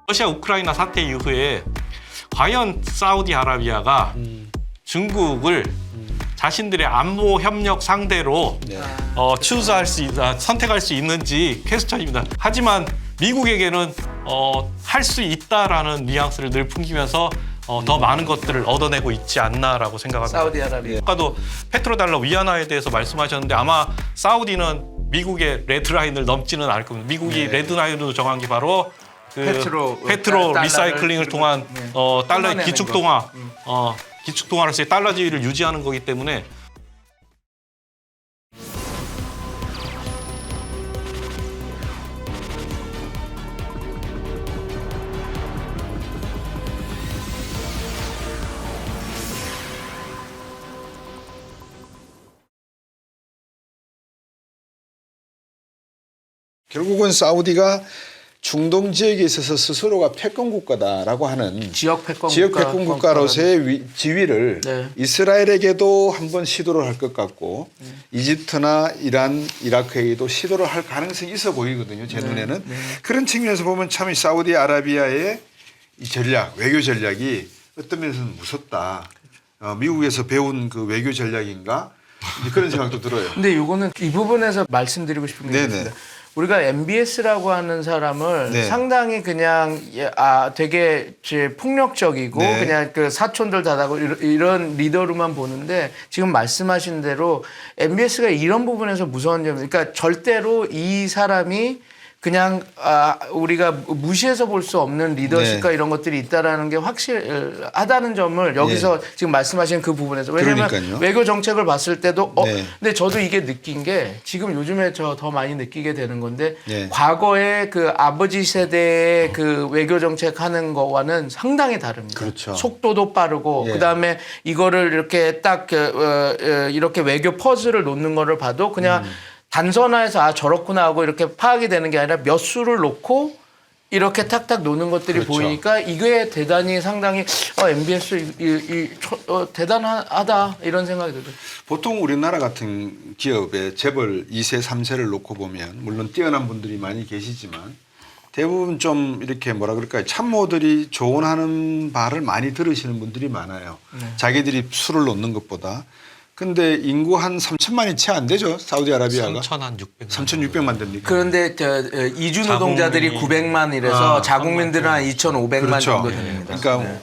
러시아 우크라이나 사태 이후에 과연 사우디아라비아가 중국을 자신들의 안보 협력 상대로 네. 선택할 수 있는지 퀘스천입니다. 하지만 미국에게는 할 수 있다라는 뉘앙스를 늘 풍기면서 더 많은 것들을 얻어내고 있지 않나라고 생각합니다. 사우디아라비아. 아까도 페트로달러 위안화에 대해서 말씀하셨는데 아마 사우디는 미국의 레드라인을 넘지는 않을 겁니다. 미국이 레드라인으로 정한 게 바로 그 페트로 리사이클링을 통한 달러의 기축동화, 기축동화로서의 달러지위를 유지하는 거기 때문에 결국은 사우디가 중동 지역에 있어서 스스로가 패권 국가다라고 하는 지역 패권 국가로서의 지위를 네. 이스라엘에게도 한번 시도를 할 것 같고 이집트나 이란, 이라크에게도 시도를 할 가능성이 있어 보이거든요. 제 눈에는. 그런 측면에서 보면 참 사우디아라비아의 이 전략, 외교 전략이 어떤 면에서는 무섭다. 미국에서 배운 그 외교 전략인가? 그런 생각도 들어요. 근데 이거는 이 부분에서 말씀드리고 싶은 게 네네. 있습니다. 우리가 MBS라고 하는 사람을 네. 상당히 그냥 되게 폭력적이고 네. 그냥 그 사촌들 다다고 이런 리더로만 보는데 지금 말씀하신 대로 MBS가 이런 부분에서 무서운 점이 그러니까 절대로 이 사람이 그냥 우리가 무시해서 볼 수 없는 리더십과 네. 이런 것들이 있다라는 게 확실하다는 점을 여기서 지금 말씀하신 그 부분에서 왜냐하면 그러니까요. 외교 정책을 봤을 때도 네. 근데 저도 이게 느낀 게 지금 요즘에 저 더 많이 느끼게 되는 건데 네. 과거에 그 아버지 세대의 그 외교 정책 하는 거와는 상당히 다릅니다. 그렇죠. 속도도 빠르고 예. 그다음에 이거를 이렇게 딱 이렇게 외교 퍼즐을 놓는 거를 봐도 그냥 단선화해서 저렇구나 하고 이렇게 파악이 되는 게 아니라 몇 수를 놓고 이렇게 탁탁 노는 것들이 그렇죠. 보이니까 이게 대단히 상당히 MBS 대단하다 이런 생각이 들어요. 보통 우리나라 같은 기업의 재벌 2세, 3세를 놓고 보면 물론 뛰어난 분들이 많이 계시지만 대부분 좀 이렇게 뭐라 그럴까요? 참모들이 조언하는 바를 많이 들으시는 분들이 많아요. 자기들이 수를 놓는 것보다. 근데 인구 한 3천만이 채 안 되죠. 사우디아라비아가. 3,600만. 3,600만 됩니까? 그런데 이주 노동자들이 자국민이- 900만이라서 자국민들은 한 2,500만 그렇죠. 정도 됩니다. 그러니까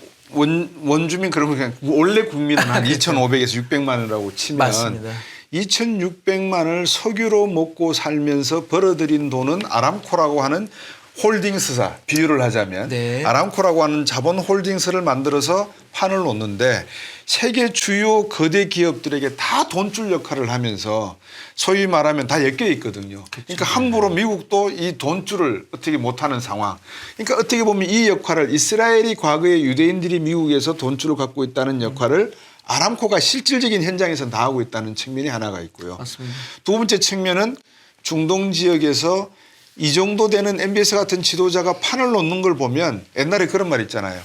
원주민 그러면 그냥 원래 국민은 한 2,500에서 600만이라고 치면 맞습니다. 2,600만을 석유로 먹고 살면서 벌어들인 돈은 아람코라고 하는 홀딩스사 비유를 하자면 네. 아람코라고 하는 자본 홀딩스를 만들어서 판을 놓는데 세계 주요 거대 기업들에게 다 돈줄 역할을 하면서 소위 말하면 다 엮여 있거든요. 그러니까 함부로 미국도 이 돈줄을 어떻게 못하는 상황. 그러니까 어떻게 보면 이 역할을 이스라엘이 과거에 유대인들이 미국에서 돈줄을 갖고 있다는 역할을 아람코가 실질적인 현장에서 다 하고 있다는 측면이 하나가 있고요. 맞습니다. 두 번째 측면은 중동 지역에서 이 정도 되는 MBS 같은 지도자가 판을 놓는 걸 보면 옛날에 그런 말 있잖아요.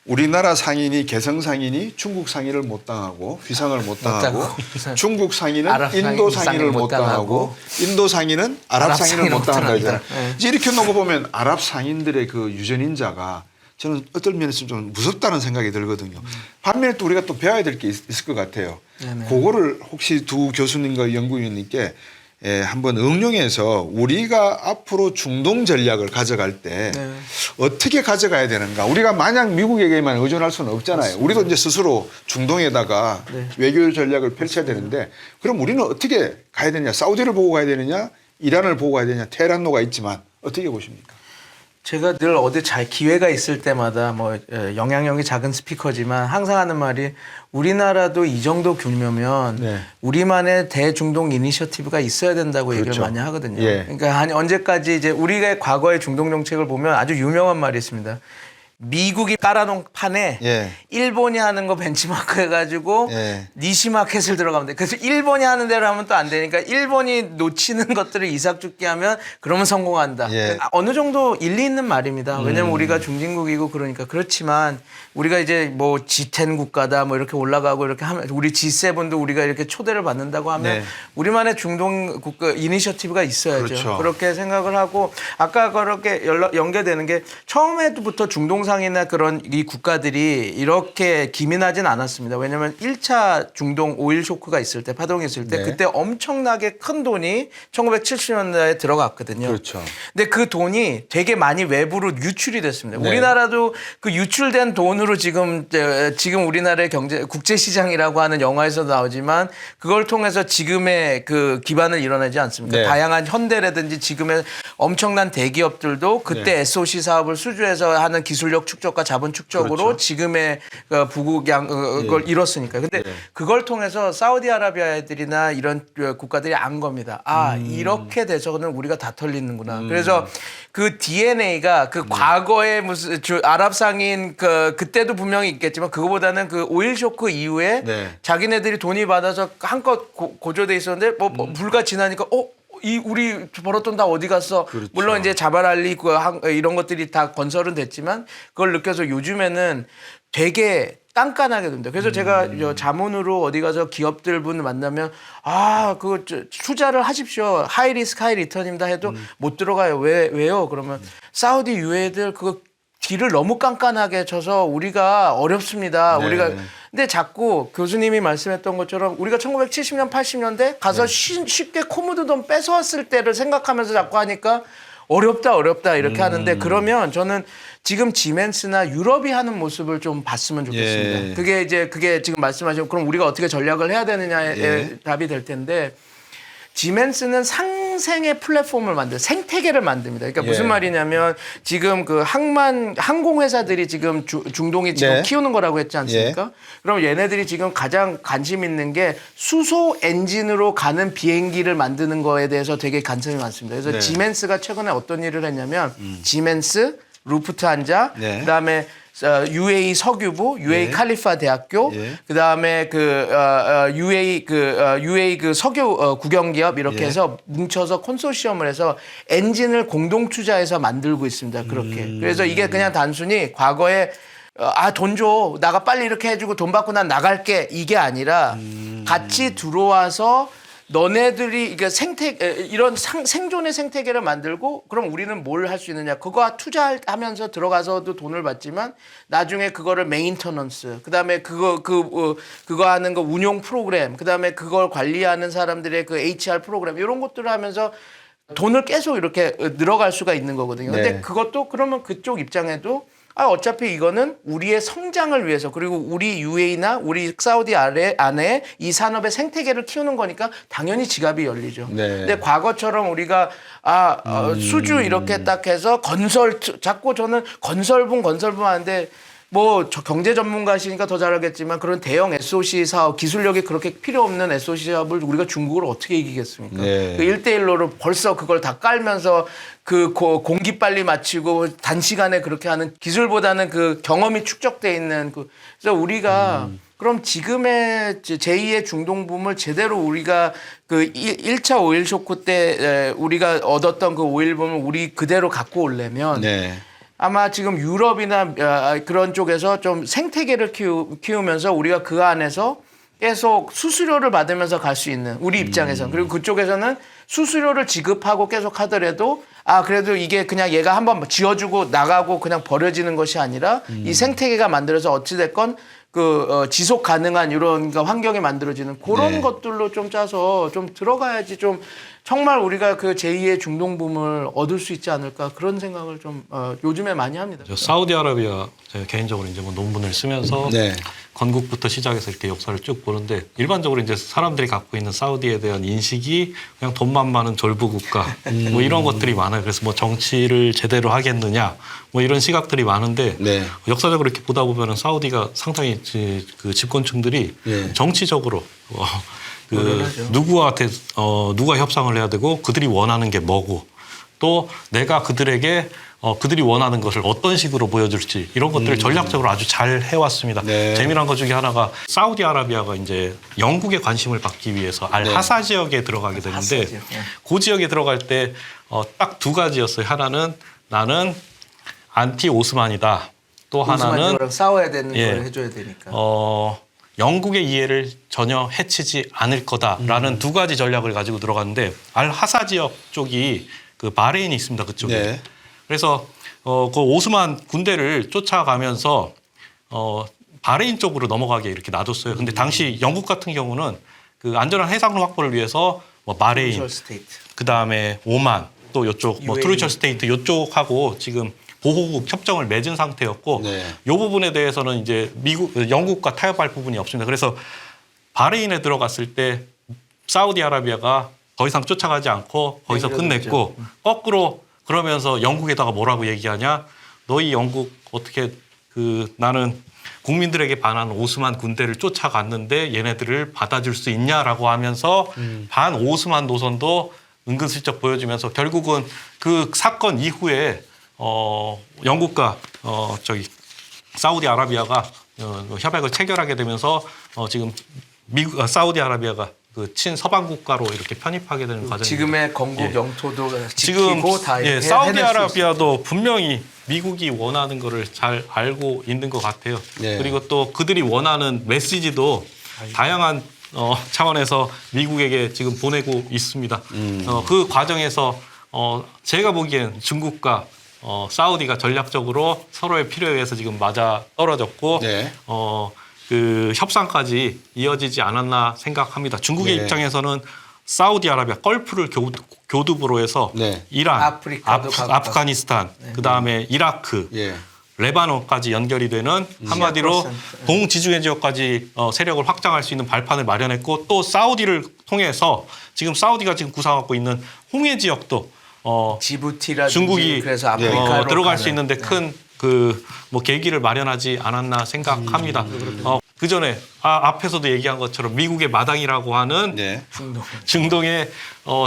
우리나라 상인이 개성 상인이 중국 상인을 못 당하고 휘상을 못 당하고 중국 상인은 아랍 인도 상인 상인을 못 당하고 인도 상인은 아랍 상인을 못 당한다 이잖아요. 이제 이렇게 놓고 보면 아랍 상인들의 그 유전인자가 저는 어떤 면에서 좀 무섭다는 생각이 들거든요. 반면에 또 우리가 또 배워야 될 게 있을 것 같아요. 네네. 그거를 혹시 두 교수님과 연구위원님께 한번 응용해서 우리가 앞으로 중동 전략을 가져갈 때 네. 어떻게 가져가야 되는가. 우리가 마냥 미국에게만 의존할 수는 없잖아요. 맞습니다. 우리도 이제 스스로 중동에다가 네. 외교 전략을 펼쳐야 되는데 그럼 우리는 어떻게 가야 되느냐. 사우디를 보고 가야 되느냐. 이란을 보고 가야 되느냐. 테헤란로가 있지만 어떻게 보십니까? 제가 늘 어디 기회가 있을 때마다 영향력이 작은 스피커지만 항상 하는 말이 우리나라도 이 정도 규모면 네. 우리만의 대중동 이니셔티브가 있어야 된다고 그렇죠. 얘기를 많이 하거든요. 예. 그러니까 언제까지 이제 우리가 과거의 중동 정책을 보면 아주 유명한 말이 있습니다. 미국이 깔아놓은 판에 예. 일본이 하는 거 벤치마크 해가지고 예. 니시 마켓을 들어가면 돼. 그래서 일본이 하는 대로 하면 또 안 되니까 일본이 놓치는 것들을 이삭죽게 하면 그러면 성공한다. 예. 어느 정도 일리 있는 말입니다. 왜냐면 우리가 중진국이고 그러니까. 그렇지만 우리가 이제 뭐 G10 국가다 뭐 이렇게 올라가고 이렇게 하면 우리 G7도 우리가 이렇게 초대를 받는다고 하면 네. 우리만의 중동 국가 이니셔티브가 있어야죠. 그렇죠. 그렇게 생각을 하고 아까 그렇게 연계되는 게 처음에부터 중동상이나 그런 이 국가들이 이렇게 기민하진 않았습니다. 왜냐하면 1차 중동 오일 쇼크가 있을 때 파동이 있을 때 네. 그때 엄청나게 큰 돈이 1970년대에 들어갔거든요. 그렇죠. 근데 그 돈이 되게 많이 외부로 유출이 됐습니다. 네. 우리나라도 그 유출된 돈으로 지금 우리나라의 국제시장이라고 하는 영화에서 나오지만 그걸 통해서 지금의 그 기반을 이뤄내지 않습니까? 네. 다양한 현대라든지 지금의 엄청난 대기업들도 그때 네. SOC 사업을 수주해서 하는 기술력 축적과 자본 축적으로 그렇죠. 지금의 부국양 그걸 이뤘으니까. 근데 네. 그걸 통해서 사우디아라비아 애들이나 이런 국가들이 안 겁니다. 아 이렇게 돼서는 우리가 다 털리는구나. 그래서 그 DNA가 그 과거에 무슨 아랍상인 그때도 분명히 있겠지만 그거보다는 그 오일 쇼크 이후에 네. 자기네들이 돈이 받아서 한껏 고조돼 있었는데 뭐 불과 지나니까 우리 벌었던 다 어디 갔어? 그렇죠. 물론 이제 자발알리 이런 것들이 다 건설은 됐지만 그걸 느껴서 요즘에는 되게 깐깐하게 됩니다. 그래서 제가 자문으로 어디 가서 기업들 분 만나면 투자를 하십시오. 하이 리스크 하이 리턴입니다 해도 못 들어가요. 왜요? 그러면 사우디 유해들 그거 딜을 너무 깐깐하게 쳐서 우리가 어렵습니다. 네. 우리가 근데 자꾸 교수님이 말씀했던 것처럼 우리가 1970년 80년대 가서 쉽게 코모드 돈 뺏어왔을 때를 생각하면서 자꾸 하니까 어렵다 이렇게 하는데 그러면 저는 지금 지멘스나 유럽이 하는 모습을 좀 봤으면 좋겠습니다. 예. 그게 지금 말씀하신 그럼 우리가 어떻게 전략을 해야 되느냐의 예. 답이 될 텐데 지멘스는 상생의 플랫폼을 생태계를 만듭니다. 그러니까 무슨 예. 말이냐면 지금 그 항공회사들이 지금 중동이 지금 네. 키우는 거라고 했지 않습니까? 그럼 얘네들이 지금 가장 관심 있는 게 수소 엔진으로 가는 비행기를 만드는 거에 대해서 되게 관심이 많습니다. 그래서 네. 지멘스가 최근에 어떤 일을 했냐면 지멘스, 루프트한자, 네. 그다음에 UAE 석유부, UAE 예. 칼리파 대학교, 예. 그다음에 UAE 그 석유 국영기업 이렇게 예. 해서 뭉쳐서 콘소시엄을 해서 엔진을 공동 투자해서 만들고 있습니다. 그렇게. 그래서 이게 그냥 단순히 과거에 돈 줘. 나가 빨리 이렇게 해주고 돈 받고 난 나갈게. 이게 아니라 같이 들어와서 너네들이 이게 이런 생존의 생태계를 만들고 그럼 우리는 뭘 할 수 있느냐? 그거 투자하면서 들어가서도 돈을 받지만 나중에 그거를 메인터넌스, 그다음에 그거 하는 거 운용 프로그램, 그다음에 그걸 관리하는 사람들의 그 HR 프로그램 이런 것들을 하면서 돈을 계속 이렇게 늘어갈 수가 있는 거거든요. 근데 네. 그것도 그러면 그쪽 입장에도 어차피 이거는 우리의 성장을 위해서 그리고 우리 UAE나 우리 사우디 안에 이 산업의 생태계를 키우는 거니까 당연히 지갑이 열리죠. 네. 근데 과거처럼 우리가 수주 이렇게 딱 해서 자꾸 저는 건설분 하는데 뭐 경제 전문가시니까 더 잘 알겠지만 그런 대형 SOC 사업 기술력이 그렇게 필요 없는 SOC 사업을 우리가 중국을 어떻게 이기겠습니까? 네. 그 1대1로로 벌써 그걸 다 깔면서 그 공기 빨리 마치고 단시간에 그렇게 하는 기술보다는 그 경험이 축적돼 있는 그래서 우리가 그럼 지금의 제2의 중동붐을 제대로 우리가 그 1차 오일 쇼크 때 우리가 얻었던 그 오일 붐을 우리 그대로 갖고 오려면 네. 아마 지금 유럽이나 그런 쪽에서 좀 생태계를 키우면서 우리가 그 안에서 계속 수수료를 받으면서 갈 수 있는 우리 입장에서는 그리고 그쪽에서는 수수료를 지급하고 계속 하더라도 그래도 이게 그냥 얘가 한번 지어주고 나가고 그냥 버려지는 것이 아니라 이 생태계가 만들어서 어찌됐건 지속 가능한 이런 환경이 만들어지는 그런 네. 것들로 좀 짜서 좀 들어가야지 좀 정말 우리가 그 제2의 중동붐을 얻을 수 있지 않을까 그런 생각을 좀 요즘에 많이 합니다. 사우디아라비아 제가 개인적으로 이제 뭐 논문을 쓰면서 네. 건국부터 시작해서 이렇게 역사를 쭉 보는데 일반적으로 이제 사람들이 갖고 있는 사우디에 대한 인식이 그냥 돈만 많은 졸부 국가 뭐 이런 것들이 많아요. 그래서 뭐 정치를 제대로 하겠느냐 뭐 이런 시각들이 많은데 네. 역사적으로 이렇게 보다 보면은 사우디가 상당히 그 집권층들이 네. 정치적으로 누구한테 누가 협상을 해야 되고 그들이 원하는 게 뭐고 또 내가 그들에게 그들이 원하는 것을 어떤 식으로 보여줄지 이런 것들을 전략적으로 아주 잘 해왔습니다. 네. 재미난 것 중에 하나가 사우디아라비아가 이제 영국의 관심을 받기 위해서 알하사 지역에 들어가게 되는데 지역. 그 지역에 들어갈 때 딱 두 가지였어요. 하나는 나는 안티 오스만이다. 또 하나는 오스만이랑 싸워야 되는 예. 걸 해줘야 되니까. 영국의 이해를 전혀 해치지 않을 거다라는 두 가지 전략을 가지고 들어갔는데 알하사 지역 쪽이 그 바레인이 있습니다. 그쪽에. 네. 그래서 그 오스만 군대를 쫓아가면서 바레인 쪽으로 넘어가게 이렇게 놔뒀어요. 근데 당시 영국 같은 경우는 그 안전한 해상로 확보를 위해서 뭐 바레인, 트루셜 스테이트. 그 다음에 오만, 또 이쪽 뭐 UAE. 트루셜 스테이트 이쪽하고 지금 보호국 협정을 맺은 상태였고 네. 이 부분에 대해서는 이제 영국과 타협할 부분이 없습니다. 그래서 바레인에 들어갔을 때 사우디아라비아가 더 이상 쫓아가지 않고 거기서 끝냈고 거꾸로 그러면서 영국에다가 뭐라고 얘기하냐? 너희 영국 어떻게 나는 국민들에게 반한 오스만 군대를 쫓아갔는데 얘네들을 받아줄 수 있냐라고 하면서 반 오스만 노선도 은근슬쩍 보여주면서 결국은 그 사건 이후에 영국과 사우디아라비아가 협약을 체결하게 되면서 지금 사우디아라비아가 그 친서방 국가로 이렇게 편입하게 되는 과정입니다. 지금의 건국 예. 영토도 지금 지키고 다 이렇게 사우디아라비아도 분명히 미국이 원하는 거를 잘 알고 있는 것 같아요. 네. 그리고 또 그들이 원하는 메시지도 다양한 차원에서 미국에게 지금 보내고 있습니다. 그 과정에서 제가 보기엔 중국과 사우디가 전략적으로 서로의 필요에 의해서 지금 맞아 떨어졌고 네. 그 협상까지 이어지지 않았나 생각합니다. 중국의 네. 입장에서는 사우디아라비아 걸프를 교두보로 해서 네. 이란, 아프리카도 가고 아프가니스탄, 그다음에 이라크, 예. 레바논까지 연결이 되는 한마디로 10%. 동지중해 지역까지 세력을 확장할 수 있는 발판을 마련했고 또 사우디를 통해서 지금 사우디가 지금 구상하고 있는 홍해 지역도 지부티라든지 중국이 그래서 아프리카로 들어갈 수 가는. 있는데 큰 뭐 계기를 마련하지 않았나 생각합니다. 그 전에 앞에서도 얘기한 것처럼 미국의 마당이라고 하는 네. 중동에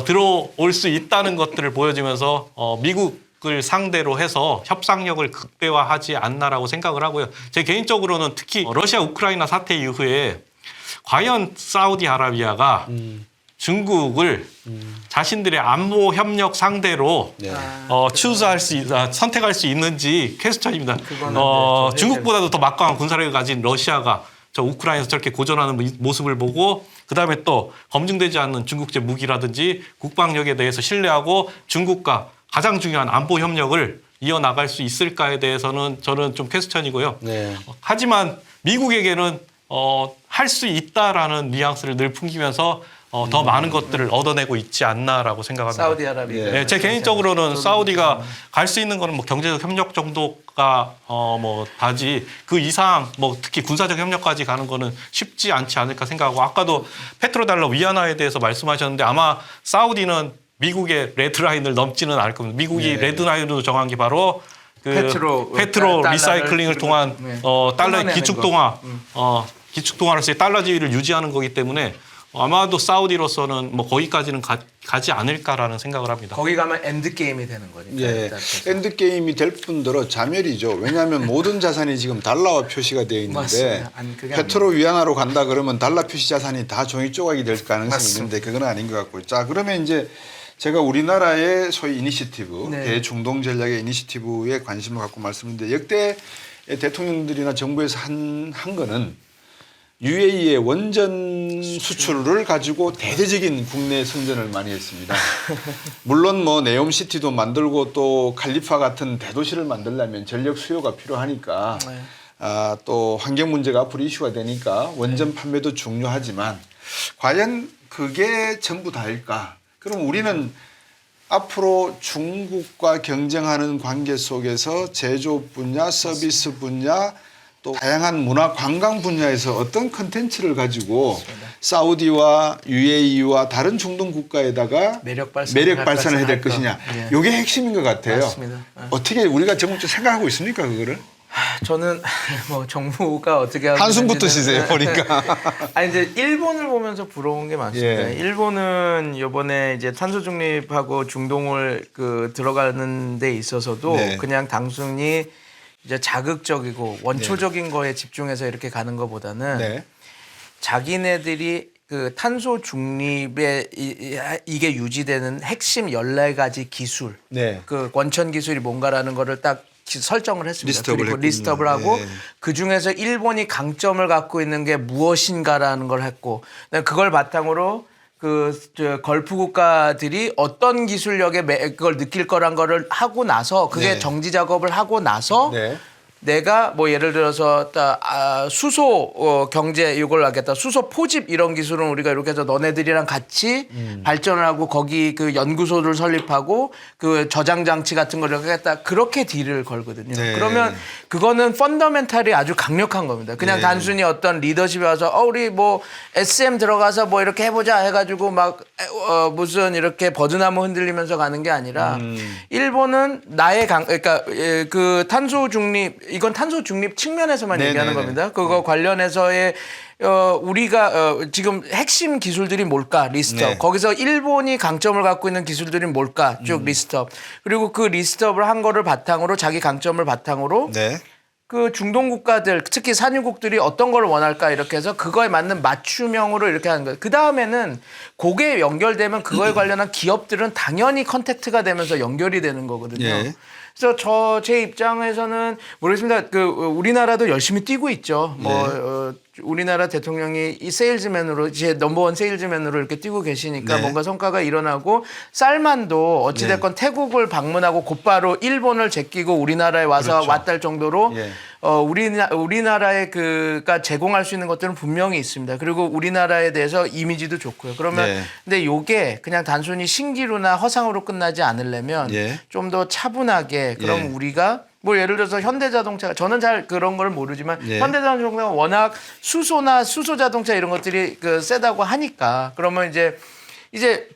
들어올 수 있다는 것들을 보여주면서 미국을 상대로 해서 협상력을 극대화하지 않나라고 생각을 하고요. 제 개인적으로는 특히 러시아 우크라이나 사태 이후에 과연 사우디아라비아가 중국을 자신들의 안보 협력 상대로 네. 선택할 수 있는지 퀘스천입니다. 그거는 좀 중국보다도 더 막강한 군사력을 가진 러시아가 저 우크라이나에서 저렇게 고전하는 모습을 보고 그다음에 또 검증되지 않는 중국제 무기라든지 국방력에 대해서 신뢰하고 중국과 가장 중요한 안보 협력을 이어나갈 수 있을까에 대해서는 저는 좀 퀘스천이고요. 네. 하지만 미국에게는 할 수 있다라는 뉘앙스를 늘 풍기면서 더 많은 것들을 얻어내고 있지 않나라고 생각합니다. 사우디아라비아. 네, 제 개인적으로는 사우디가 갈 수 있는 거는 뭐 경제적 협력 정도가 뭐 다지 그 이상 뭐 특히 군사적 협력까지 가는 거는 쉽지 않지 않을까 생각하고 아까도 페트로달러 위안화에 대해서 말씀하셨는데 아마 사우디는 미국의 레드라인을 넘지는 않을 겁니다. 미국이 네. 레드라인으로 정한 게 바로 그 페트로 페트로 리사이클링을 통한 네. 달러의 끊어내는 기축동화 기축동화로서의 달러 지위를 유지하는 거기 때문에 아마도 사우디로서는 뭐 거기까지는 가지 않을까라는 생각을 합니다. 거기 가면 엔드 게임이 되는 거니까. 예. 일단 그래서. 엔드 게임이 될 뿐더러 자멸이죠. 왜냐하면 모든 자산이 지금 달러화 표시가 되어 있는데 맞습니다. 아니, 그게 페트로 위안화로 간다 그러면 달러 표시 자산이 다 종이 조각이 될 가능성이 맞습니다. 있는데 그건 아닌 것 같고요. 자, 그러면 이제 제가 우리나라의 소위 이니시티브, 네. 대중동 전략의 이니시티브에 관심을 갖고 말씀드렸는데 역대 대통령들이나 정부에서 한 거는 UAE의 원전 수출을 가지고 대대적인 국내 선전을 많이 했습니다. 물론 뭐 네옴시티도 만들고 또 칼리파 같은 대도시를 만들려면 전력 수요가 필요하니까 네. 또 환경 문제가 앞으로 이슈가 되니까 원전 판매도 중요하지만 과연 그게 전부 다일까? 그럼 우리는 앞으로 중국과 경쟁하는 관계 속에서 제조업 분야, 서비스 분야 또 다양한 문화 관광 분야에서 어떤 컨텐츠를 가지고 사우디와 UAE와 다른 중동 국가에다가 매력 발산을 발산을 해야 될 할까? 것이냐. 예. 이게 핵심인 것 같아요. 맞습니다. 어떻게 우리가 전국적으로 생각하고 있습니까, 그거를? 저는 뭐 정부가 어떻게 하고 한숨부터 있는지는- 쉬세요 보니까. 아니 이제 일본을 보면서 부러운 게 많습니다. 예. 일본은 이번에 이제 탄소 중립하고 중동을 들어가는 데 있어서도 네. 그냥 단순히 이제 자극적이고 원초적인 거에 집중해서 이렇게 가는 것보다는 네. 자기네들이 그 탄소 중립에 이게 유지되는 핵심 14가지 기술, 네. 그 원천 기술이 뭔가라는 거를 딱 설정을 했습니다. 리스트업을 그리고 했군요. 리스트업을 하고 예. 그 중에서 일본이 강점을 갖고 있는 게 무엇인가라는 걸 했고 그걸 바탕으로 저 걸프 국가들이 어떤 기술력에 그걸 느낄 거란 거를 하고 나서 그게 네. 정지 작업을 하고 나서 네. 내가 뭐 예를 들어서 수소 경제 이걸 하겠다. 수소 포집 이런 기술은 우리가 이렇게 해서 너네들이랑 같이 발전을 하고 거기 그 연구소를 설립하고 그 저장 장치 같은 걸 이렇게 하겠다. 그렇게 딜을 걸거든요. 네. 그러면 그거는 펀더멘탈이 아주 강력한 겁니다. 그냥 네. 단순히 어떤 리더십이 와서 우리 뭐 SM 들어가서 뭐 이렇게 해보자 해가지고 막 무슨 이렇게 버드나무 흔들리면서 가는 게 아니라 일본은 나의 그러니까 그 탄소 중립 이건 탄소 중립 측면에서만 네네네. 얘기하는 겁니다. 그거 관련해서의 우리가 지금 핵심 기술들이 뭘까 리스트업. 네. 거기서 일본이 강점을 갖고 있는 기술들이 뭘까 쭉 리스트업. 그리고 그 리스트업을 한 거를 바탕으로 자기 강점을 바탕으로 네. 그 중동 국가들 특히 산유국들이 어떤 걸 원할까 이렇게 해서 그거에 맞는 맞춤형으로 이렇게 하는 거예요. 그 다음에는 그게 연결되면 그거에 관련한 기업들은 당연히 컨택트가 되면서 연결이 되는 거거든요. 예. 그래서 제 입장에서는 모르겠습니다. 그 우리나라도 열심히 뛰고 있죠. 뭐 우리나라 대통령이 이 세일즈맨으로 이제 넘버원 세일즈맨으로 이렇게 뛰고 계시니까 네. 뭔가 성과가 일어나고 쌀만도 어찌됐건 태국을 방문하고 곧바로 일본을 제끼고 우리나라에 와서 그렇죠. 왔달 정도로 예. 우리나라의 그가 제공할 수 있는 것들은 분명히 있습니다. 그리고 우리나라에 대해서 이미지도 좋고요. 그러면 네. 근데 요게 그냥 단순히 신기루나 허상으로 끝나지 않으려면 예. 좀 더 차분하게 그럼 예. 우리가 뭐 예를 들어서 현대자동차 저는 잘 그런 걸 모르지만 예. 현대자동차가 워낙 수소나 수소자동차 이런 것들이 그 세다고 하니까 그러면 이제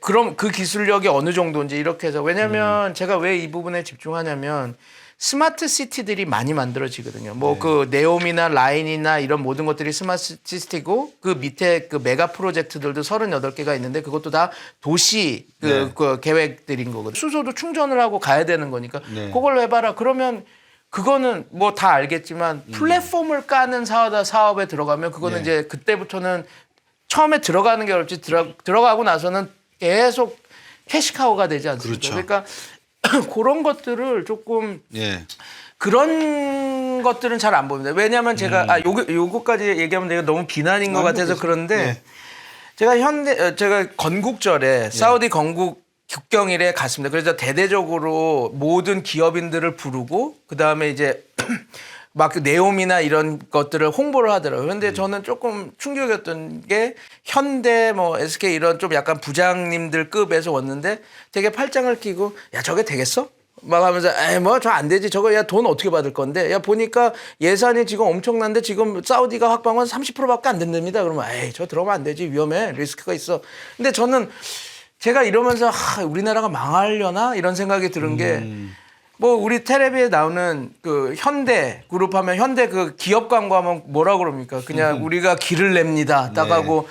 그럼 그 기술력이 어느 정도인지 이렇게 해서 왜냐면 제가 왜 이 부분에 집중하냐면 스마트 시티들이 많이 만들어지거든요. 뭐 그 네옴이나 라인이나 이런 모든 것들이 스마트 시티고 그 밑에 그 메가 프로젝트들도 38개가 있는데 그것도 다 도시 그 계획들인 거거든요. 수소도 충전을 하고 가야 되는 거니까 네. 그걸로 해봐라. 그러면 그거는 뭐 다 알겠지만 플랫폼을 까는 사업에 들어가면 그거는 네. 이제 그때부터는 처음에 들어가는 게 어렵지 들어가고 나서는 계속 캐시카우가 되지 않습니까? 그렇죠. 그러니까 그런 것들을 조금 예. 그런 것들은 잘 안 보입니다. 왜냐하면 제가 요거까지 얘기하면 내가 너무 비난인 것 같아서 그런데 네. 제가 건국절에 사우디 건국 국경일에 갔습니다. 그래서 대대적으로 모든 기업인들을 부르고 그 다음에 이제 막 네옴이나 이런 것들을 홍보를 하더라고요. 그런데 저는 조금 충격이었던 게 현대 뭐 SK 이런 좀 약간 부장님들 급에서 왔는데 되게 팔짱을 끼고 야 저게 되겠어? 막 하면서 에이 뭐 저 안 되지 저거 야 돈 어떻게 받을 건데 야 보니까 예산이 지금 엄청난데 지금 사우디가 확방은 30%밖에 안 된답니다. 그러면 에이 저 들어가면 안 되지 위험해 리스크가 있어. 근데 저는 제가 이러면서 우리나라가 망하려나 이런 생각이 드는 게 뭐 우리 텔레비에 나오는 그 현대 그룹 하면 현대 그 기업 광고하면 뭐라 그럽니까? 그냥 우리가 길을 냅니다. 딱 하고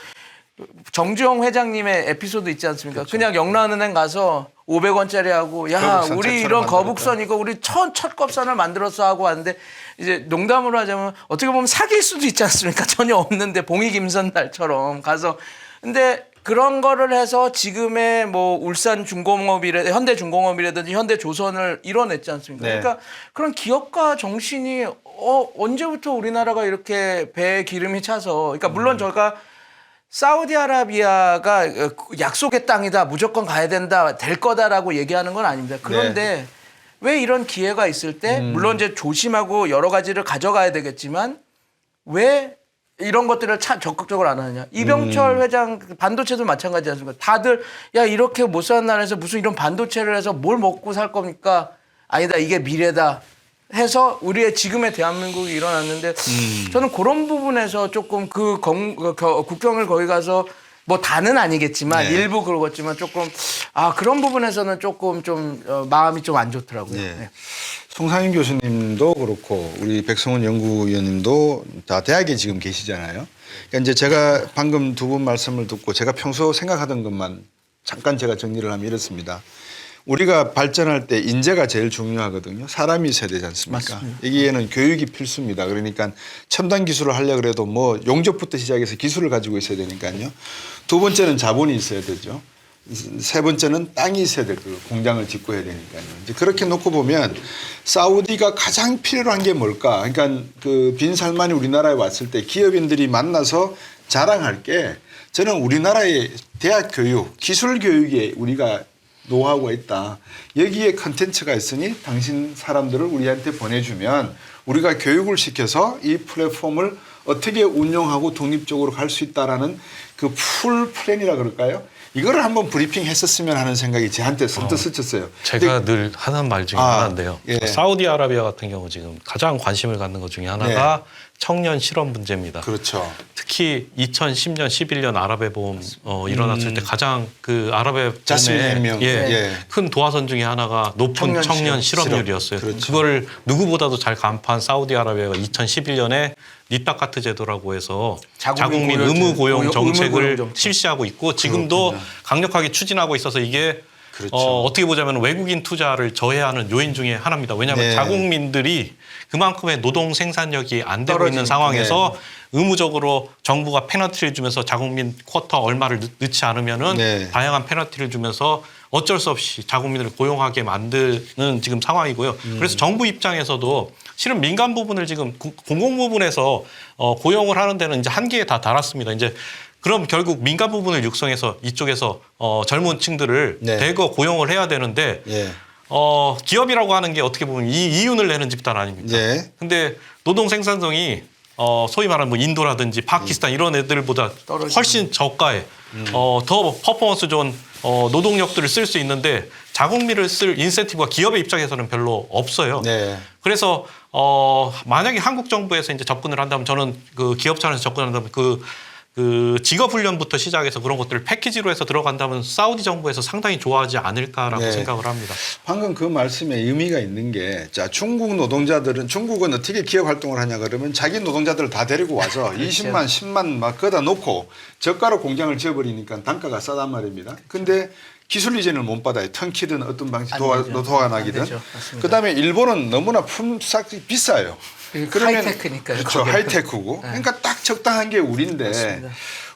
정주영 회장님의 에피소드 있지 않습니까? 그냥 영란은행 가서 500원짜리 하고 야 거북선 우리 책처럼 이런 만들었다. 거북선 이거 우리 첫 겁선을 만들었어 하고 왔는데 이제 농담으로 하자면 어떻게 보면 사귈 수도 있지 않습니까? 전혀 없는데 봉이 김선 날처럼 가서 근데 그런 거를 해서 지금의 뭐 울산 중공업이라든지 현대 중공업이라든지 현대 조선을 이뤄냈지 않습니까? 네. 그러니까 그런 기업가 정신이 언제부터 우리나라가 이렇게 배에 기름이 차서 그러니까 물론 저가 사우디아라비아가 약속의 땅이다 무조건 가야 된다 될 거다라고 얘기하는 건 아닙니다. 그런데 왜 이런 기회가 있을 때 물론 이제 조심하고 여러 가지를 가져가야 되겠지만 왜 이런 것들을 적극적으로 안 하느냐. 이병철 회장 반도체도 마찬가지 않습니까? 다들 야 이렇게 못 사는 나라에서 무슨 이런 반도체를 해서 뭘 먹고 살 겁니까? 아니다 이게 미래다 해서 우리의 지금의 대한민국이 일어났는데 저는 그런 부분에서 조금 국경을 거기 가서 뭐 다는 아니겠지만 일부 그러겠지만 조금 그런 부분에서는 조금 좀 마음이 좀 안 좋더라고요. 네. 네. 송상인 교수님도 그렇고 우리 백성원 연구위원님도 다 대학에 지금 계시잖아요. 그러니까 이제 제가 방금 두 분 말씀을 듣고 제가 평소 생각하던 것만 잠깐 제가 정리를 하면 이렇습니다. 우리가 발전할 때 인재가 제일 중요하거든요. 사람이 있어야 되지 않습니까? 맞습니다. 여기에는 교육이 필수입니다. 그러니까 첨단 기술을 하려고 해도 뭐 용접부터 시작해서 기술을 가지고 있어야 되니까요. 두 번째는 자본이 있어야 되죠. 세 번째는 땅이 있어야 될 거예요. 공장을 짓고 해야 되니까요. 이제 그렇게 놓고 보면 사우디가 가장 필요한 게 뭘까? 그러니까 그 빈 살만이 우리나라에 왔을 때 기업인들이 만나서 자랑할 게 저는 우리나라의 대학 교육, 기술 교육에 우리가 노하우가 있다. 여기에 컨텐츠가 있으니 당신 사람들을 우리한테 보내주면 우리가 교육을 시켜서 이 플랫폼을 어떻게 운영하고 독립적으로 갈 수 있다라는 그 풀 플랜이라 그럴까요? 이거를 한번 브리핑 했었으면 하는 생각이 저한테 선뜻 스쳤어요. 제가 늘 하는 말 중에 하나인데요. 예. 사우디아라비아 같은 경우 지금 가장 관심을 갖는 것 중에 하나가 청년 실업 문제입니다. 그렇죠. 특히 2010년, 11년 아랍의 봄 일어났을 때 가장 그 아랍의 자스민 봄에 혁명. 예, 큰 도화선 중에 하나가 높은 청년 실업률이었어요. 그렇죠. 그거를 누구보다도 잘 간파한 사우디아라비아가 2011년에 니타카트 제도라고 해서 자국민 의무 고용 정책을 실시하고 있고 지금도 강력하게 추진하고 있어서 이게 그렇죠. 어떻게 보자면 외국인 투자를 저해하는 요인 중에 하나입니다. 왜냐하면 네. 자국민들이 그만큼의 노동 생산력이 안 되고 있는 상황에서 의무적으로 정부가 페널티를 주면서 자국민 쿼터 얼마를 넣지 않으면은 다양한 페널티를 주면서 어쩔 수 없이 자국민을 고용하게 만드는 지금 상황이고요. 그래서 정부 입장에서도 실은 민간 부분을 지금 공공 부분에서 고용을 하는 데는 이제 한계에 다 달았습니다. 이제 그럼 결국 민간 부분을 육성해서 이쪽에서 젊은 층들을 대거 고용을 해야 되는데 기업이라고 하는 게 어떻게 보면 이윤을 내는 집단 아닙니까? 근데 노동 생산성이 소위 말하는 뭐 인도라든지 파키스탄 이런 애들보다 훨씬 저가에 더 퍼포먼스 좋은 노동력들을 쓸 수 있는데 자국민을 쓸 인센티브가 기업의 입장에서는 별로 없어요. 그래서 만약에 한국 정부에서 이제 접근을 한다면 저는 그 기업 차원에서 접근한다면 그 직업 훈련부터 시작해서 그런 것들을 패키지로 해서 들어간다면 사우디 정부에서 상당히 좋아하지 않을까라고 생각을 합니다. 방금 그 말씀에 의미가 있는 게 자, 중국 노동자들은 중국은 어떻게 기업 활동을 하냐 그러면 자기 노동자들을 다 데리고 와서 20만, 10만 막 거다 놓고 저가로 공장을 지어버리니까 단가가 싸단 말입니다. 근데 기술 이전을 못 받아요. 턴키든 어떤 방식 도화가 나기든. 그다음에 일본은 너무나 품삯이 비싸요. 그러면 하이테크니까요. 그렇죠. 하이테크고. 그러니까 딱 적당한 게 우리인데 맞습니다.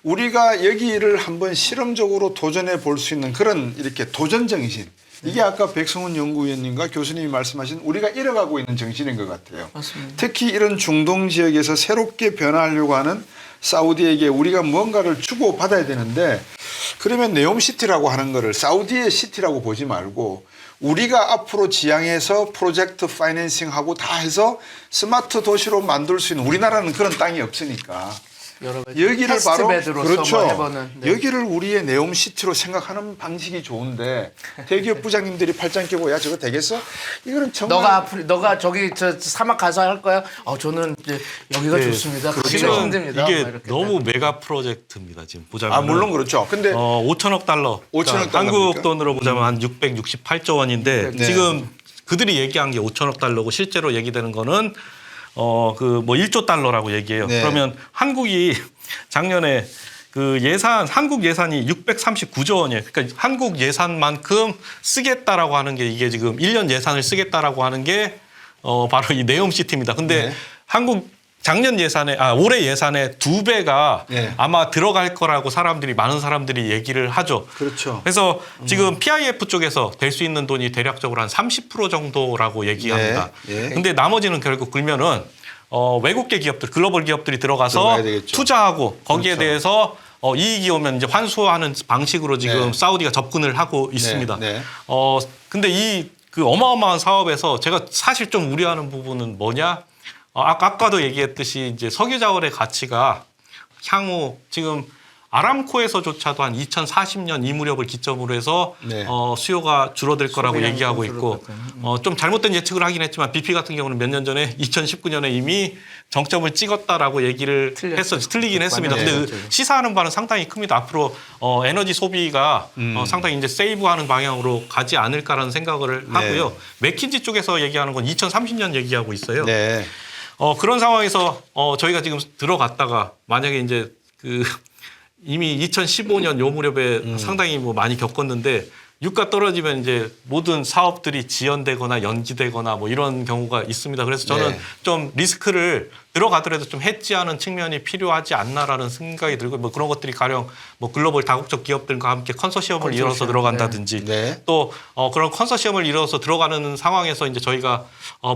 우리가 여기를 한번 실험적으로 도전해 볼 수 있는 그런 이렇게 도전 정신. 이게 아까 백성훈 연구위원님과 교수님이 말씀하신 우리가 잃어가고 있는 정신인 것 같아요. 맞습니다. 특히 이런 중동 지역에서 새롭게 변화하려고 하는 사우디에게 우리가 뭔가를 주고 받아야 되는데 그러면 네옴시티라고 하는 거를 사우디의 시티라고 보지 말고 우리가 앞으로 지향해서 프로젝트 파이낸싱하고 다 해서 스마트 도시로 만들 수 있는 우리나라는 그런 땅이 없으니까 여기를 바로 그렇죠. 여기를 우리의 네옴시티로 생각하는 방식이 좋은데 대기업 부장님들이 팔짱 끼고 야 저거 되겠어? 이거는 정말 너가 저기 저 사막 가서 할 거야? 저는 이제 여기가 좋습니다. 지금 힘듭니다. 이게 너무 메가 프로젝트입니다. 지금 보자면 물론 그렇죠. 근데 5천억 달러, 5천억 그러니까 한국 돈으로 보자면 한 668조 원인데 지금 그들이 얘기한 게 5천억 달러고 실제로 얘기되는 거는 그 뭐 1조 달러라고 얘기해요. 그러면 한국이 작년에 그 한국 예산이 639조 원이에요. 그러니까 한국 예산만큼 쓰겠다라고 하는 게 이게 지금 1년 예산을 쓰겠다라고 하는 게 바로 이 네옴시티입니다. 근데 한국 작년 예산에 올해 예산의 2배가 아마 들어갈 거라고 많은 사람들이 얘기를 하죠. 그렇죠. 그래서 지금 PIF 쪽에서 될 수 있는 돈이 대략적으로 한 30% 정도라고 얘기합니다. 근데 나머지는 결국 그러면은 외국계 기업들, 글로벌 기업들이 들어가서 투자하고 거기에 대해서 이익이 오면 이제 환수하는 방식으로 지금 사우디가 접근을 하고 있습니다. 근데 이 그 어마어마한 사업에서 제가 사실 좀 우려하는 부분은 뭐냐? 아까도 얘기했듯이 이제 석유 자원의 가치가 향후 지금 아람코에서조차도 한 2040년 이 무렵을 기점으로 해서 네. 수요가 줄어들 거라고 소비량이 얘기하고 좀 있고 줄어들 좀 잘못된 예측을 하긴 했지만 BP 같은 경우는 몇 년 전에 2019년에 이미 정점을 찍었다라고 얘기를 틀리긴 했습니다. 네, 근데 맞아요. 시사하는 바는 상당히 큽니다. 앞으로 에너지 소비가 상당히 이제 세이브하는 방향으로 가지 않을까라는 생각을 하고요. 맥킨지 쪽에서 얘기하는 건 2030년 얘기하고 있어요. 네. 그런 상황에서 저희가 지금 들어갔다가 만약에 이제 이미 2015년 요 무렵에 상당히 뭐 많이 겪었는데 유가 떨어지면 이제 모든 사업들이 지연되거나 연기되거나 뭐 이런 경우가 있습니다. 그래서 저는 네. 좀 리스크를 들어가더라도 좀 해지하는 측면이 필요하지 않나라는 생각이 들고 뭐 그런 것들이 가령 뭐 글로벌 다국적 기업들과 함께 컨소시엄을 이뤄서 들어간다든지 네. 또 그런 컨소시엄을 이뤄서 들어가는 상황에서 이제 저희가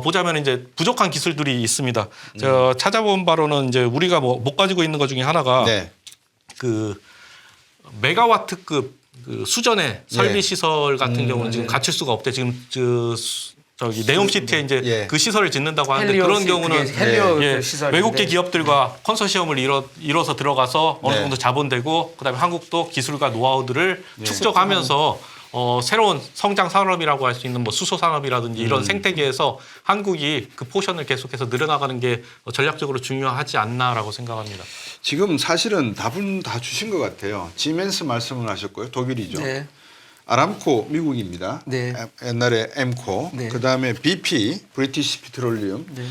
보자면 이제 부족한 기술들이 있습니다. 제가 찾아본 바로는 이제 우리가 뭐 못 가지고 있는 것 중에 하나가 네. 그 메가와트급 그 수전의 설비 시설 같은 경우는 지금 갖출 수가 없대. 지금 저기 네옴시티에 이제 예. 그 시설을 짓는다고 하는데 헬리오 그런 경우는 헬리오 예, 그 시설인데. 외국계 기업들과 컨소시엄을 이뤄서 들어가서 어느 네. 정도 자본되고 그다음에 한국도 기술과 노하우들을 축적하면서 새로운 성장 산업이라고 할 수 있는 뭐 수소 산업이라든지 이런 생태계에서 한국이 그 포션을 계속해서 늘어나가는 게 전략적으로 중요하지 않나라고 생각합니다. 지금 사실은 답은 다 주신 것 같아요. 지멘스 말씀을 하셨고요. 독일이죠. 네. 아람코 미국입니다. 네. 옛날에 엠코, 네. 그다음에 BP, 브리티시 피트롤리움. 네.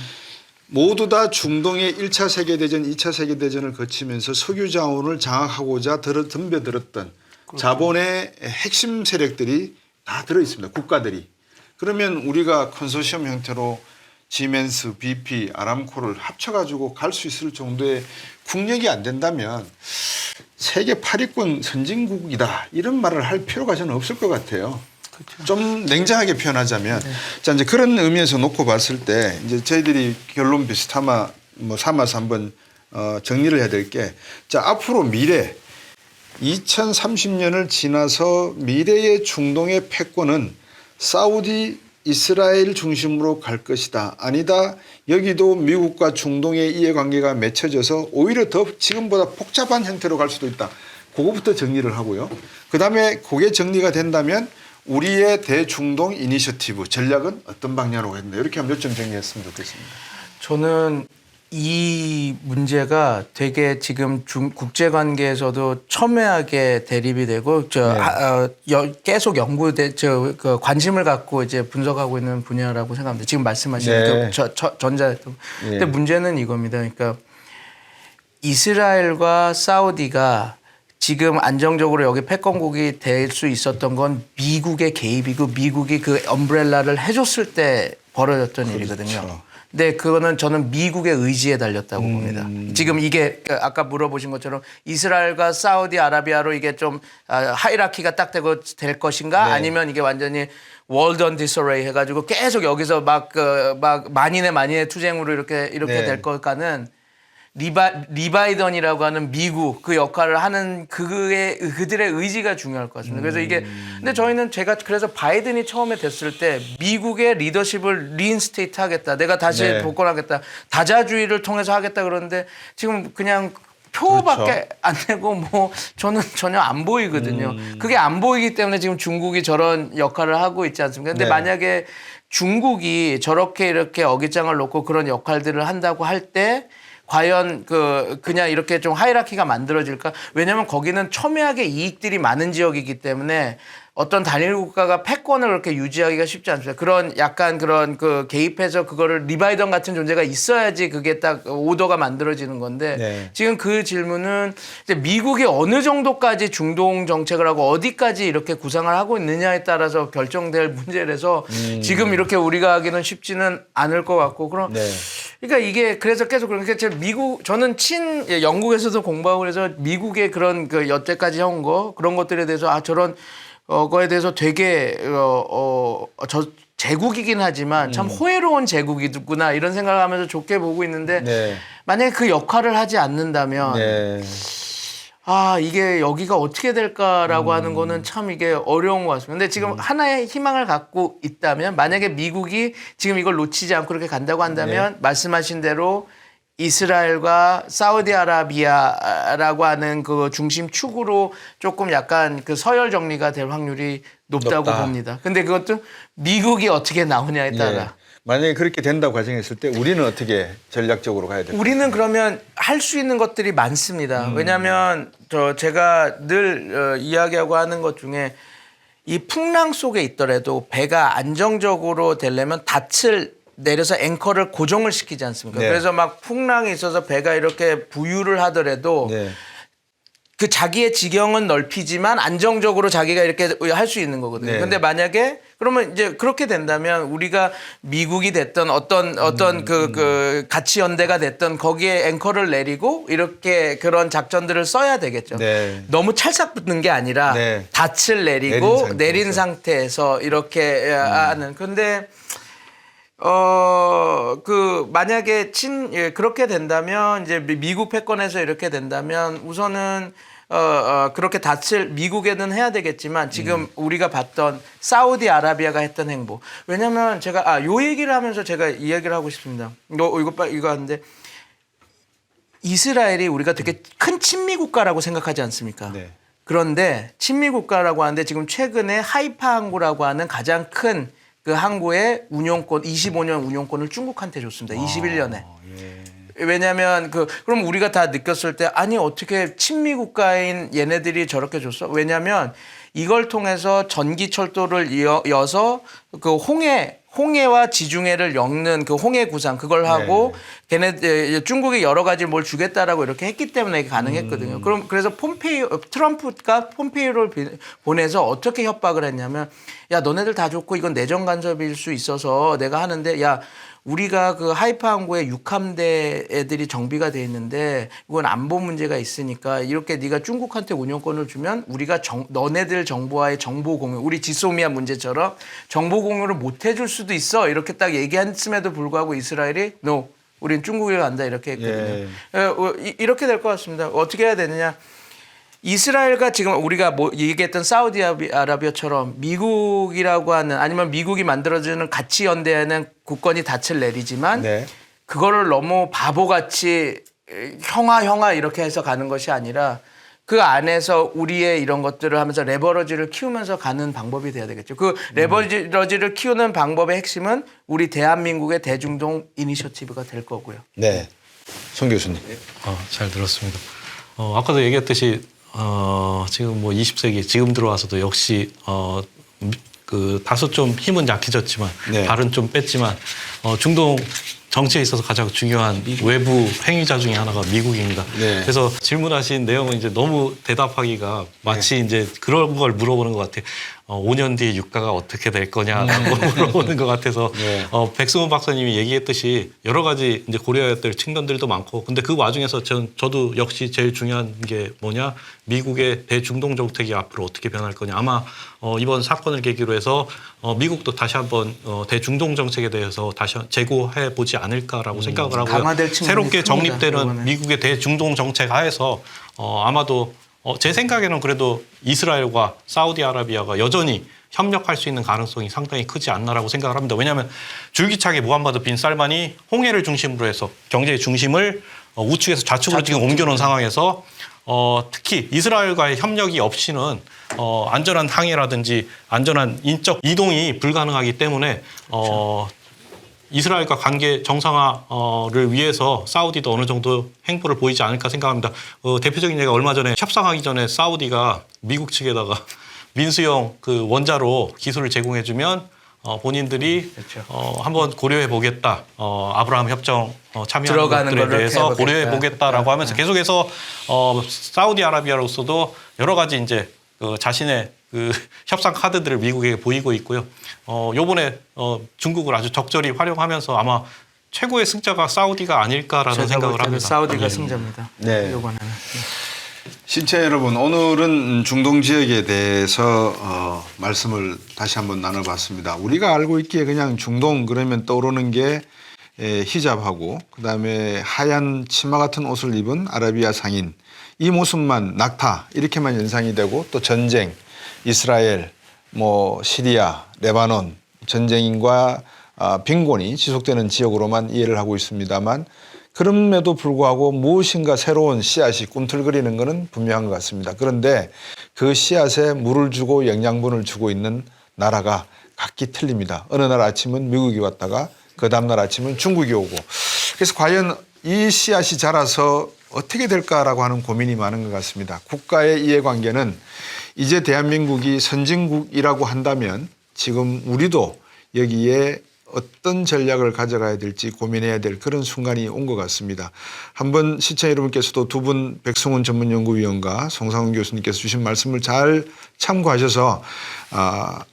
모두 다 중동의 1차 세계대전, 2차 세계대전을 거치면서 석유 자원을 장악하고자 덤벼들었던 자본의 핵심 세력들이 다 들어있습니다. 국가들이. 그러면 우리가 컨소시엄 형태로 지멘스, BP, 아람코를 합쳐가지고 갈 수 있을 정도의 국력이 안 된다면 세계 8위권 선진국이다 이런 말을 할 필요가 저는 없을 것 같아요. 그렇죠. 좀 냉정하게 표현하자면 자 이제 그런 의미에서 놓고 봤을 때 이제 저희들이 결론 비슷하마 뭐 삼아서 한번 정리를 해야 될 게 자 앞으로 미래 2030년을 지나서 미래의 중동의 패권은 사우디 이스라엘 중심으로 갈 것이다. 아니다. 여기도 미국과 중동의 이해관계가 맺혀져서 오히려 더 지금보다 복잡한 형태로 갈 수도 있다. 그거부터 정리를 하고요. 그다음에 그게 정리가 된다면 우리의 대중동 이니셔티브 전략은 어떤 방향으로 가겠나 이렇게 한번 요점 정리했으면 좋겠습니다. 저는 이 문제가 되게 지금 국제관계에서도 첨예하게 대립이 되고 계속 그 관심을 갖고 이제 분석하고 있는 분야라고 생각합니다. 지금 말씀하신 네. 그 전자제품. 근데 문제는 이겁니다. 그러니까 이스라엘과 사우디가 지금 안정적으로 여기 패권국이 될 수 있었던 건 미국의 개입이고 미국이 그 엄브렐라를 해줬을 때 벌어졌던 일이거든요. 근데 그거는 저는 미국의 의지에 달렸다고 봅니다. 지금 이게 아까 물어보신 것처럼 이스라엘과 사우디아라비아로 이게 좀 하이라키가 딱 되고 될 것인가 네. 아니면 이게 완전히 월드 온 디스레이 해가지고 계속 여기서 막 만인의 투쟁으로 이렇게 네. 될 것까는 리바이던이라고 하는 미국 그 역할을 하는 그들의 의지가 중요할 것 같습니다. 그래서 이게 근데 저희는 제가 그래서 바이든이 처음에 됐을 때 미국의 리더십을 리인스테이트 하겠다. 내가 다시 네. 복권하겠다. 다자주의를 통해서 하겠다 그러는데 지금 그냥 표밖에 그렇죠. 안 내고 뭐 저는 전혀 안 보이거든요. 그게 안 보이기 때문에 지금 중국이 저런 역할을 하고 있지 않습니까? 근데 네. 만약에 중국이 저렇게 이렇게 어깃장을 놓고 그런 역할들을 한다고 할 때 과연 그냥 이렇게 좀 하이라키가 만들어질까? 왜냐하면 거기는 첨예하게 이익들이 많은 지역이기 때문에 어떤 단일 국가가 패권을 그렇게 유지하기가 쉽지 않습니다. 그런 약간 그런 개입해서 그거를 리바이던 같은 존재가 있어야지 그게 딱 오더가 만들어지는 건데 네. 지금 그 질문은 이제 미국이 어느 정도까지 중동 정책을 하고 어디까지 이렇게 구상을 하고 있느냐에 따라서 결정될 문제라서 지금 이렇게 우리가 하기는 쉽지는 않을 것 같고 네. 그러니까 이게 그래서 계속 그러니까 저는 영국에서도 공부하고 그래서 미국의 그런 여태까지 해온 거 그런 것들에 대해서 저런 거에 대해서 되게 제국이긴 하지만 참 호혜로운 제국이구나 이런 생각을 하면서 좋게 보고 있는데 네. 만약에 그 역할을 하지 않는다면 네. 이게 여기가 어떻게 될까라고 하는 거는 참 이게 어려운 것 같습니다. 근데 지금 하나의 희망을 갖고 있다면 만약에 미국이 지금 이걸 놓치지 않고 그렇게 간다고 한다면 말씀하신 대로 이스라엘과 사우디아라비아라고 하는 그 중심 축으로 조금 약간 그 서열 정리가 될 확률이 높다고 봅니다. 근데 그것도 미국이 어떻게 나오냐에 따라. 예. 만약에 그렇게 된다고 가정했을 때 우리는 어떻게 전략적으로 가야 될까요? 우리는 그러면 할 수 있는 것들이 많습니다. 왜냐하면 제가 늘 이야기하고 하는 것 중에 이 풍랑 속에 있더라도 배가 안정적으로 되려면 닻을 내려서 앵커를 고정을 시키지 않습니까? 네. 그래서 막 풍랑이 있어서 배가 이렇게 부유를 하더라도 네. 그 자기의 지경은 넓히지만 안정적으로 자기가 이렇게 할 수 있는 거거든요. 네. 근데 만약에 그러면 이제 그렇게 된다면 우리가 미국이 됐던 어떤 그 가치 연대가 됐던 거기에 앵커를 내리고 이렇게 그런 작전들을 써야 되겠죠. 네. 너무 찰싹 붙는 게 아니라 네. 닻을 내리고 내린 상태에서 이렇게 하는. 근데 그 만약에 그렇게 된다면 이제 미국 패권에서 이렇게 된다면 우선은 그렇게 닻을 미국에는 해야 되겠지만 지금 우리가 봤던 사우디아라비아가 했던 행보. 왜냐면 제가 요 얘기를 하면서 제가 이 얘기를 하고 싶습니다. 이거 하는데 이스라엘이 우리가 되게 큰 친미 국가라고 생각하지 않습니까? 네. 그런데 친미 국가라고 하는데 지금 최근에 하이파 항구라고 하는 가장 큰 그 항구의 운영권 25년 운영권을 중국한테 줬습니다. 21년에. 왜냐하면 그럼 우리가 다 느꼈을 때 아니 어떻게 친미 국가인 얘네들이 저렇게 줬어? 왜냐하면 이걸 통해서 전기철도를 이어서 그 홍해와 지중해를 엮는 그 홍해 구상 그걸 하고 중국이 여러 가지 뭘 주겠다라고 이렇게 했기 때문에 이게 가능했거든요. 그래서 트럼프가 폼페이오를 보내서 어떻게 협박을 했냐면 야 너네들 다 좋고 이건 내정 간섭일 수 있어서 내가 하는데 야 우리가 그 하이파 항구에 6함대 애들이 정비가 돼 있는데 이건 안보 문제가 있으니까 이렇게 네가 중국한테 운영권을 주면 우리가 너네들 정부와의 정보 공유 우리 지소미아 문제처럼 정보 공유를 못 해줄 수도 있어 이렇게 딱 얘기했음에도 불구하고 이스라엘이 no 우린 중국에 간다 이렇게 했거든요. 이렇게 될 것 같습니다. 어떻게 해야 되느냐. 이스라엘과 지금 우리가 얘기했던 사우디아라비아처럼 미국이라고 하는 아니면 미국이 만들어주는 가치 연대하는 국권이 닻을 내리지만 그거를 너무 바보같이 형아 이렇게 해서 가는 것이 아니라 그 안에서 우리의 이런 것들을 하면서 레버러지를 키우면서 가는 방법이 돼야 되겠죠. 그 레버러지를 키우는 방법의 핵심은 우리 대한민국의 대중동 이니셔티브가 될 거고요. 네. 송 교수님. 잘 들었습니다. 아까도 얘기했듯이 지금 뭐 20세기 지금 들어와서도 역시 그 다소 좀 힘은 약해졌지만 발은 좀 뺐지만 중동 정치에 있어서 가장 중요한 외부 행위자 중에 하나가 미국입니다. 그래서 질문하신 내용은 이제 너무 대답하기가 마치 이제 그런 걸 물어보는 것 같아요. 5년 뒤에 유가가 어떻게 될 거냐라고 물어보는 것 같아서 백승훈 박사님이 얘기했듯이 여러 가지 이제 고려해야 될 측면들도 많고 근데 그 와중에서 저도 역시 제일 중요한 게 뭐냐 미국의 대중동 정책이 앞으로 어떻게 변할 거냐 아마 이번 사건을 계기로 해서 미국도 다시 한번 대중동 정책에 대해서 다시 재고해 보지 않을까라고 생각을 하고요. 새롭게 정립되는 미국의 대중동 정책 하에서 아마도 제 생각에는 그래도 이스라엘과 사우디아라비아가 여전히 협력할 수 있는 가능성이 상당히 크지 않나라고 생각을 합니다. 왜냐하면 줄기차게 무함마드 빈 살만이 홍해를 중심으로 해서 경제의 중심을 우측에서 좌측으로 지금 옮겨놓은 상황에서 특히 이스라엘과의 협력이 없이는 안전한 항해라든지 안전한 인적 이동이 불가능하기 때문에 이스라엘과 관계 정상화를 위해서 사우디도 어느 정도 행보를 보이지 않을까 생각합니다. 대표적인 예가 얼마 전에 협상하기 전에 사우디가 미국 측에다가 민수형 그 원자로 기술을 제공해주면 본인들이 한번 고려해 보겠다. 아브라함 협정 참여하는 것들에 대해서 고려해 보겠다라고 하면서 계속해서 사우디아라비아로서도 여러 가지 이제 자신의 그 협상 카드들을 미국에게 보이고 있고요. 요번에 중국을 아주 적절히 활용하면서 아마 최고의 승자가 사우디가 아닐까라는 생각을 합니다. 사우디가 승자입니다. 네. 이번에는. 시청자 여러분, 오늘은 중동 지역에 대해서 말씀을 다시 한번 나눠봤습니다. 우리가 알고 있기에 그냥 중동 그러면 떠오르는 게 히잡하고 그다음에 하얀 치마 같은 옷을 입은 아라비아 상인 이 모습만 낙타 이렇게만 연상이 되고 또 전쟁, 이스라엘, 뭐 시리아, 레바논 전쟁과 빈곤이 지속되는 지역으로만 이해를 하고 있습니다만 그럼에도 불구하고 무엇인가 새로운 씨앗이 꿈틀거리는 것은 분명한 것 같습니다. 그런데 그 씨앗에 물을 주고 영양분을 주고 있는 나라가 각기 틀립니다. 어느 날 아침은 미국이 왔다가 그 다음날 아침은 중국이 오고, 그래서 과연 이 씨앗이 자라서 어떻게 될까라고 하는 고민이 많은 것 같습니다. 국가의 이해관계는 이제 대한민국이 선진국이라고 한다면 지금 우리도 여기에 어떤 전략을 가져가야 될지 고민해야 될 그런 순간이 온 것 같습니다. 한번 시청자 여러분께서도 두 분 백승훈 전문연구위원과 송상훈 교수님께서 주신 말씀을 잘 참고하셔서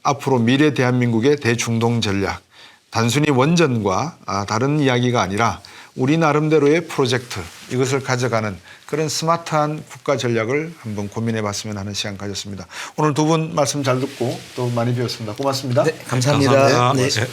앞으로 미래 대한민국의 대중동 전략, 단순히 원전과 다른 이야기가 아니라 우리 나름대로의 프로젝트, 이것을 가져가는 그런 스마트한 국가 전략을 한번 고민해 봤으면 하는 시간 가졌습니다. 오늘 두 분 말씀 잘 듣고 또 많이 배웠습니다. 고맙습니다. 네, 감사합니다. 감사합니다. 네. 네.